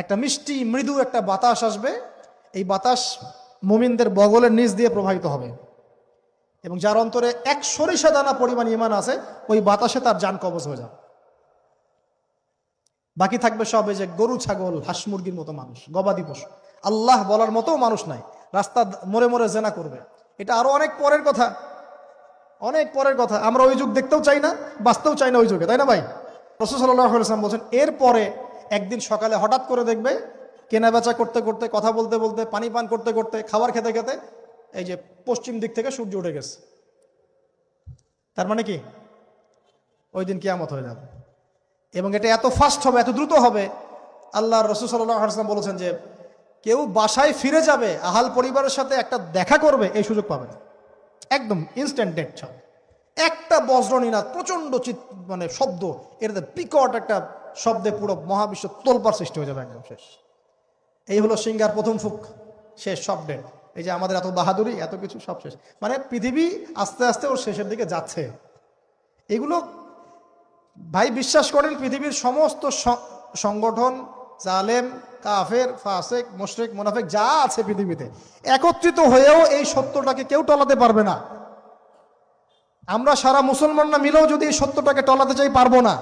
একটা মিষ্টি মৃদু একটা বাতাস আসবে, এই বাতাস মুমিনদের বগলের নিচ দিয়ে প্রবাহিত হবে, এবং যার অন্তরে এক সরিষা দানা পরিমাণ ঈমান আছে ওই বাতাসে তার জান কবজ হয়ে যাবে। বাকি থাকবে সব এই যে গরু ছাগল হাঁস মুরগির মতো মানুষ, গবাদি পশু, আল্লাহ বলার মতো মানুষ নাই, রাস্তা মোড়ে মোড়ে জেনা করবে। এটা আরো অনেক পরের কথা, অনেক পরের কথা। আমরা ওই যুগ দেখতেও চাই না, বাঁচতেও চাই না ওই যুগে, তাই না ভাই? রাসূল সাল্লাল্লাহু আলাইহি ওয়াসাল্লাম বলছেন এরপরে একদিন সকালে হঠাৎ করে দেখবে কেনা বেচা করতে করতে, কথা বলতে বলতে, পানি পান করতে করতে, খাবার খেতে খেতে এই যে পশ্চিম দিক থেকে সূর্য উঠে গেছে। তার মানে কি ওই দিন কিয়ামত হয়ে যাবে, এবং এটা এত ফাস্ট হবে, এত দ্রুত হবে। আল্লাহর রাসূল সাল্লাল্লাহু আলাইহি ওয়াসাল্লাম বলেছেন যে কেউ বাসায় ফিরে যাবে, আহাল পরিবারের সাথে একটা দেখা করবে, এই সুযোগ পাবে না। একদম ইনস্ট্যান্ট ডেট ছাড়, একটা বজ্রনীনাদ প্রচণ্ড মানে শব্দ, এটাতে বিকট একটা শব্দে পুরো মহাবিশ্ব তোলপাড় সৃষ্টি হয়ে যাবে, একদম শেষ। এই হলো সিঙ্গার প্রথম ফুক, শেষ, সব ডেট। এই যে আমাদের এত বাহাদুরি, এত কিছু সব শেষ, মানে পৃথিবী আস্তে আস্তে ওর শেষের দিকে যাচ্ছে। এগুলো ভাই বিশ্বাস করেন, পৃথিবীর সমস্ত সংগঠন, জালেম, কাফের, ফাসেক, মুশরিক, মুনাফিক যা আছে পৃথিবীতে একত্রিত হয়েও এই সত্যটাকে কেউ টলাতে পারবে না। আমরা সারা মুসলমানরা মিলেও যদি এই সত্যটাকে টলাতে চাই, পারবো না।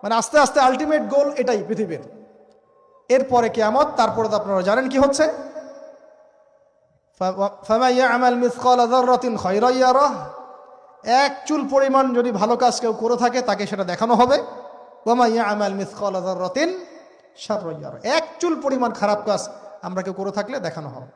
মানে আস্তে আস্তে আলটিমেট গোল এটাই পৃথিবীর। এরপরে কিয়ামত, তারপরে তো আপনারা জানেন কি হচ্ছে, ফামান ইয়ামাল মিসকালা যাররাতিন খায়রান ইয়ারাহ, এক চুল পরিমাণ যদি ভালো কাজ কেউ করে থাকে তাকে সেটা দেখানো হবে। ওয়া মান ইয়ামাল মিসকালা যাররাতিন শাররান ইয়ারাহ, এক চুল পরিমাণ খারাপ কাজ আমরা কেউ করে থাকলে দেখানো হবে।